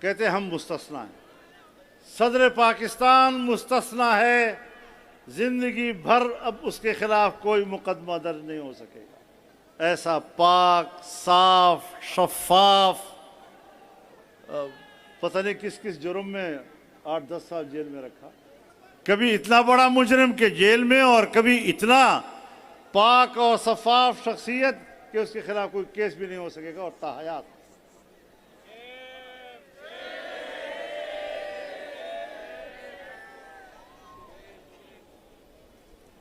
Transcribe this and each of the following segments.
کہتے ہم مستثنا ہیں. صدر پاکستان مستثنا ہے. زندگی بھر اب اس کے خلاف کوئی مقدمہ درج نہیں ہو سکے گا. ایسا پاک صاف شفاف پتہ نہیں کس کس جرم میں 8-10 سال جیل میں رکھا. کبھی اتنا بڑا مجرم کہ جیل میں، اور کبھی اتنا پاک اور شفاف شخصیت کہ اس کے خلاف کوئی کیس بھی نہیں ہو سکے گا اور تاحیات.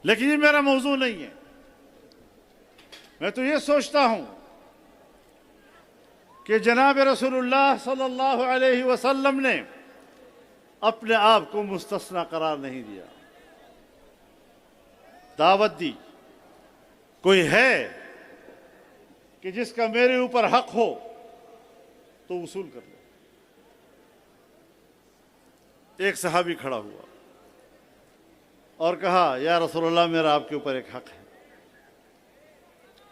لیکن یہ میرا موضوع نہیں ہے. میں تو یہ سوچتا ہوں کہ جناب رسول اللہ صلی اللہ علیہ وسلم نے اپنے آپ کو مستثنا قرار نہیں دیا، دعوت دی. کوئی ہے کہ جس کا میرے اوپر حق ہو تو وصول کر لے. ایک صحابی کھڑا ہوا اور کہا یا رسول اللہ میرا آپ کے اوپر ایک حق ہے،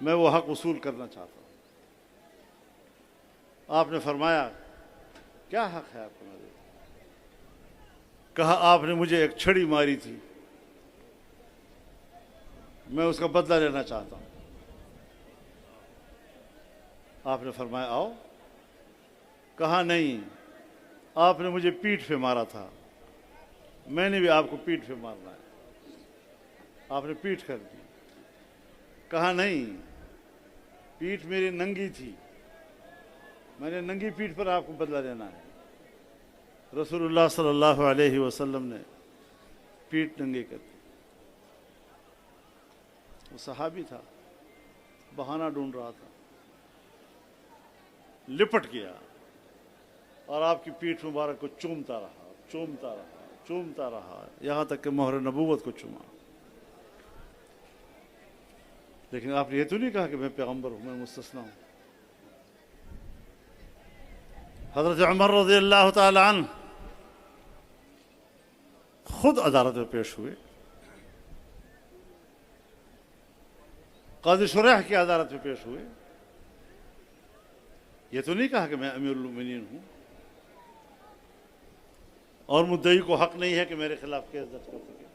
میں وہ حق وصول کرنا چاہتا ہوں. آپ نے فرمایا کیا حق ہے آپ کو؟ کہا آپ نے مجھے ایک چھڑی ماری تھی، میں اس کا بدلہ لینا چاہتا ہوں. آپ نے فرمایا آؤ. کہا نہیں، آپ نے مجھے پیٹھ پہ مارا تھا، میں نے بھی آپ کو پیٹھ پہ مارنا ہے. آپ نے پیٹھ کر دی. کہا نہیں، پیٹھ میری ننگی تھی، میں نے ننگی پیٹھ پر آپ کو بدلہ لینا ہے. رسول اللہ صلی اللہ علیہ وسلم نے پیٹھ ننگی کر دی. وہ صحابی تھا، بہانہ ڈھونڈ رہا تھا، لپٹ گیا اور آپ کی پیٹھ مبارک کو چومتا رہا، چومتا رہا، چومتا رہا، یہاں تک کہ مہر نبوت کو چوما. لیکن آپ نے یہ تو نہیں کہا کہ میں پیغمبر ہوں، میں مستثنا ہوں. حضرت عمر رضی اللہ تعالی عنہ خود عدالت میں پیش ہوئے، قاضی شریح کی عدالت میں پیش ہوئے. یہ تو نہیں کہا کہ میں امیر المومنین ہوں، اور مدعی کو حق نہیں ہے کہ میرے خلاف کیس درج کر سکے.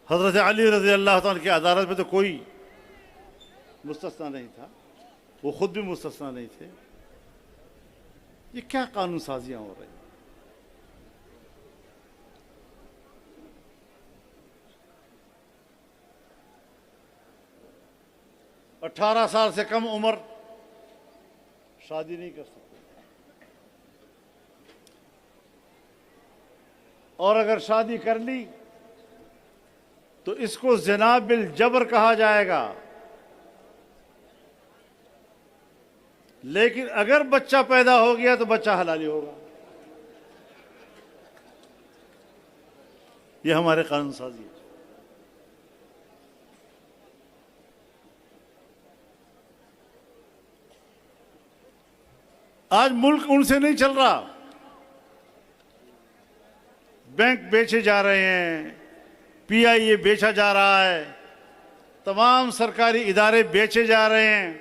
حضرت علی رضی اللہ عنہ کی عدالت میں تو کوئی مستثنا نہیں تھا، وہ خود بھی مستثنا نہیں تھے. یہ کیا قانون سازیاں ہو رہی ہیں؟ 18 سال سے کم عمر شادی نہیں کر سکتے، اور اگر شادی کر لی تو اس کو زنا بالجبر کہا جائے گا. لیکن اگر بچہ پیدا ہو گیا تو بچہ حلالی ہوگا. یہ ہمارے قانون سازی ہے. آج ملک ان سے نہیں چل رہا. بینک بیچے جا رہے ہیں، پی آئی اے بیچا جا رہا ہے، تمام سرکاری ادارے بیچے جا رہے ہیں،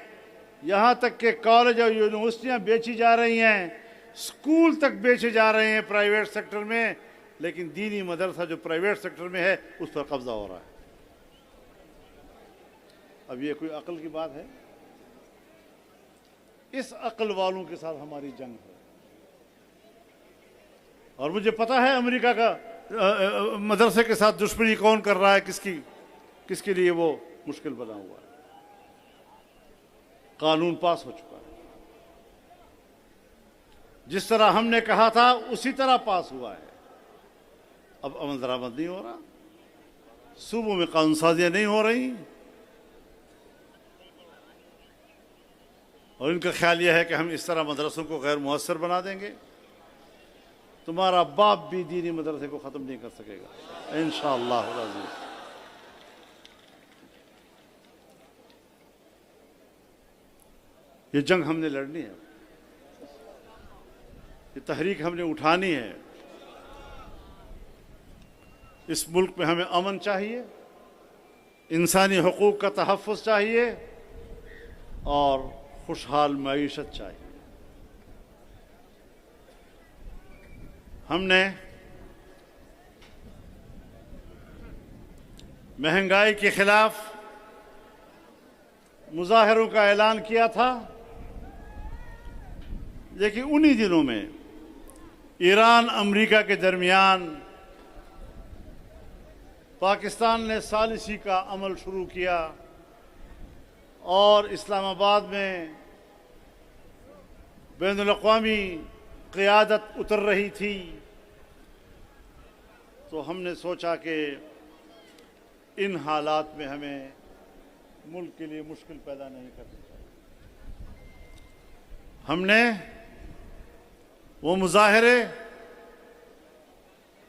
یہاں تک کہ کالج اور یونیورسٹیاں بیچی جا رہی ہیں، اسکول تک بیچے جا رہے ہیں پرائیویٹ سیکٹر میں. لیکن دینی مدرسہ جو پرائیویٹ سیکٹر میں ہے اس پر قبضہ ہو رہا ہے. اب یہ کوئی عقل کی بات ہے؟ اس عقل والوں کے ساتھ ہماری جنگ ہے. اور مجھے پتا ہے امریکہ کا مدرسے کے ساتھ دشمنی کون کر رہا ہے، کس کے لیے وہ مشکل بنا ہوا ہے. قانون پاس ہو چکا ہے، جس طرح ہم نے کہا تھا اسی طرح پاس ہوا ہے. اب عمل درآمد نہیں ہو رہا، صوبوں میں قانون سازیاں نہیں ہو رہی، اور ان کا خیال یہ ہے کہ ہم اس طرح مدرسوں کو غیر مؤثر بنا دیں گے. تمہارا باپ بھی دینی مدرسے کو ختم نہیں کر سکے گا انشاءاللہ العزیز. یہ جنگ ہم نے لڑنی ہے، یہ تحریک ہم نے اٹھانی ہے. اس ملک میں ہمیں امن چاہیے، انسانی حقوق کا تحفظ چاہیے، اور خوشحال معیشت چاہیے۔ ہم نے مہنگائی کے خلاف مظاہروں کا اعلان کیا تھا، لیکن انہی دنوں میں ایران امریکہ کے درمیان پاکستان نے ثالثی کا عمل شروع کیا اور اسلام آباد میں بین الاقوامی قیادت اتر رہی تھی، تو ہم نے سوچا کہ ان حالات میں ہمیں ملک کے لیے مشکل پیدا نہیں کرنی چاہیے۔ ہم نے وہ مظاہرے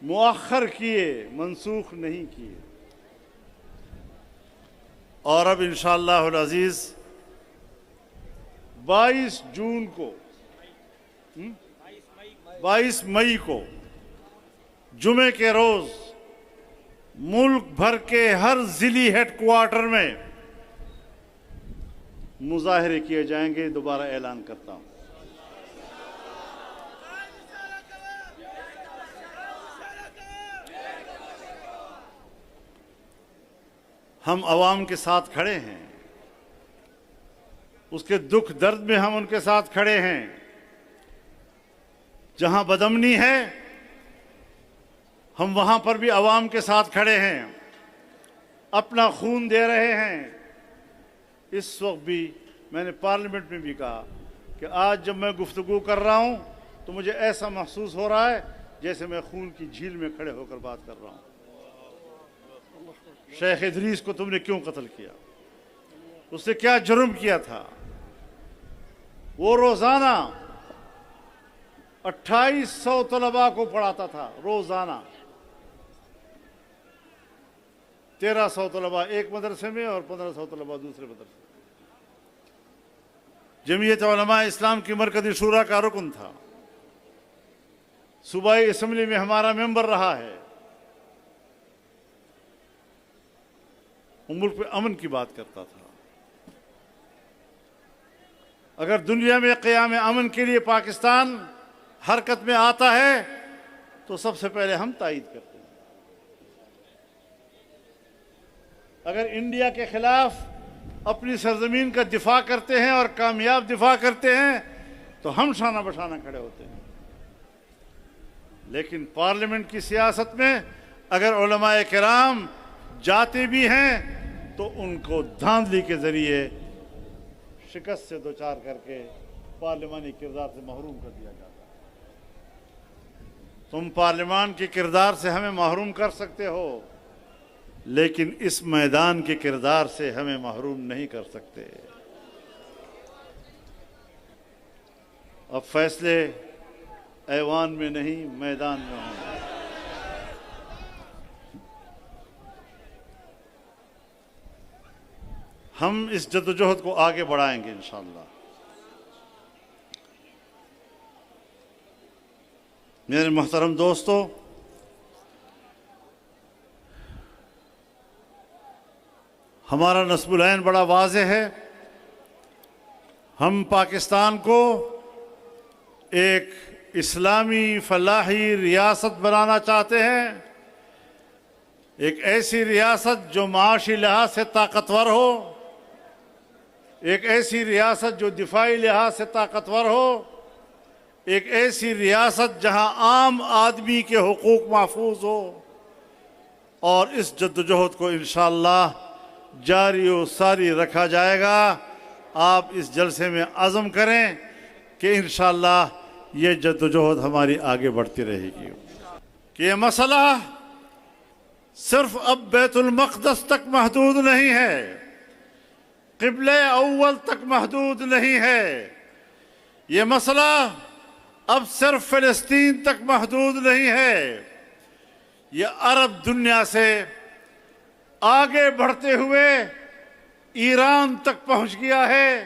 مؤخر کیے، منسوخ نہیں کیے، اور اب انشاءاللہ العزیز 22 مئی کو جمعے کے روز ملک بھر کے ہر ضلعی ہیڈ کوارٹر میں مظاہرے کیے جائیں گے۔ دوبارہ اعلان کرتا ہوں، ہم عوام کے ساتھ کھڑے ہیں، اس کے دکھ درد میں ہم ان کے ساتھ کھڑے ہیں۔ جہاں بدامنی ہے ہم وہاں پر بھی عوام کے ساتھ کھڑے ہیں، اپنا خون دے رہے ہیں۔ اس وقت بھی میں نے پارلیمنٹ میں بھی کہا کہ آج جب میں گفتگو کر رہا ہوں تو مجھے ایسا محسوس ہو رہا ہے جیسے میں خون کی جھیل میں کھڑے ہو کر بات کر رہا ہوں۔ شیخ ادریس کو تم نے کیوں قتل کیا؟ اس نے کیا جرم کیا تھا؟ وہ روزانہ 2800 طلباء کو پڑھاتا تھا، روزانہ 1300 طلباء ایک مدرسے میں اور 1500 طلباء دوسرے مدرسے میں۔ جمعیت علماء اسلام کی مرکزی شورا کا رکن تھا، صوبائی اسمبلی میں ہمارا ممبر رہا ہے۔ وہ ملک میں امن کی بات کرتا تھا۔ اگر دنیا میں قیام امن کے لیے پاکستان حرکت میں آتا ہے تو سب سے پہلے ہم تائید کرتے ہیں۔ اگر انڈیا کے خلاف اپنی سرزمین کا دفاع کرتے ہیں اور کامیاب دفاع کرتے ہیں تو ہم شانہ بشانہ کھڑے ہوتے ہیں۔ لیکن پارلیمنٹ کی سیاست میں اگر علماء کرام جاتے بھی ہیں تو ان کو دھاندلی کے ذریعے شکست سے دوچار کر کے پارلیمانی کردار سے محروم کر دیا جاتا ہے۔ تم پارلیمان کے کردار سے ہمیں محروم کر سکتے ہو، لیکن اس میدان کے کردار سے ہمیں محروم نہیں کر سکتے۔ اب فیصلے ایوان میں نہیں، میدان میں ہوں گے۔ ہم اس جدوجہد کو آگے بڑھائیں گے انشاءاللہ۔ میرے محترم دوستو، ہمارا نصب العین بڑا واضح ہے۔ ہم پاکستان کو ایک اسلامی فلاحی ریاست بنانا چاہتے ہیں، ایک ایسی ریاست جو معاشی لحاظ سے طاقتور ہو، ایک ایسی ریاست جو دفاعی لحاظ سے طاقتور ہو، ایک ایسی ریاست جہاں عام آدمی کے حقوق محفوظ ہو۔ اور اس جدوجہد کو انشاءاللہ جاری و ساری رکھا جائے گا۔ آپ اس جلسے میں عزم کریں کہ انشاءاللہ یہ جدوجہد ہماری آگے بڑھتی رہے گی، کہ یہ مسئلہ صرف اب بیت المقدس تک محدود نہیں ہے، قبلہ اول تک محدود نہیں ہے، یہ مسئلہ اب صرف فلسطین تک محدود نہیں ہے، یہ عرب دنیا سے آگے بڑھتے ہوئے ایران تک پہنچ گیا ہے۔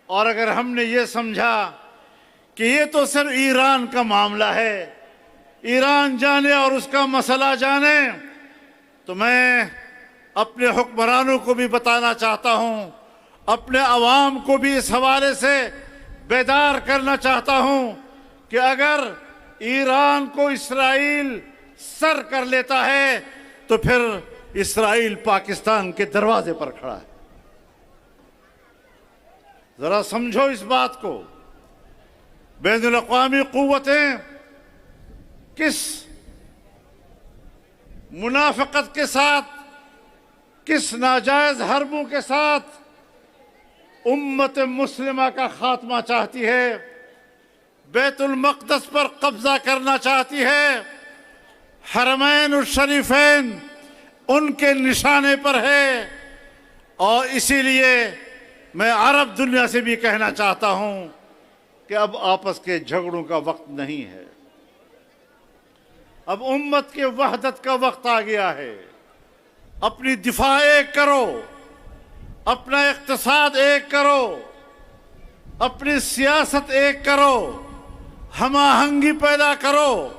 اور اگر ہم نے یہ سمجھا کہ یہ تو صرف ایران کا معاملہ ہے، ایران جانے اور اس کا مسئلہ جانے، تو میں اپنے حکمرانوں کو بھی بتانا چاہتا ہوں، اپنے عوام کو بھی اس حوالے سے بیدار کرنا چاہتا ہوں کہ اگر ایران کو اسرائیل سر کر لیتا ہے تو پھر اسرائیل پاکستان کے دروازے پر کھڑا ہے. ذرا سمجھو اس بات کو. بین الاقوامی قوتیں کس منافقت کے ساتھ، کس ناجائز حربوں کے ساتھ امت مسلمہ کا خاتمہ چاہتی ہے، بیت المقدس پر قبضہ کرنا چاہتی ہے، حرمین الشریفین ان کے نشانے پر ہے. اور اسی لیے میں عرب دنیا سے بھی کہنا چاہتا ہوں کہ اب آپس کے جھگڑوں کا وقت نہیں ہے، اب امت کے وحدت کا وقت آ گیا ہے. اپنی دفاع ایک کرو، اپنا اقتصاد ایک کرو، اپنی سیاست ایک کرو، ہم آہنگی پیدا کرو.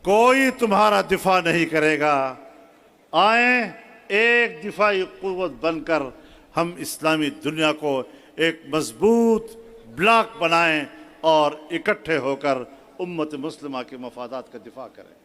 کوئی تمہارا دفاع نہیں کرے گا. آئیں ایک دفاعی قوت بن کر ہم اسلامی دنیا کو ایک مضبوط بلاک بنائیں اور اکٹھے ہو کر امت مسلمہ کے مفادات کا دفاع کریں.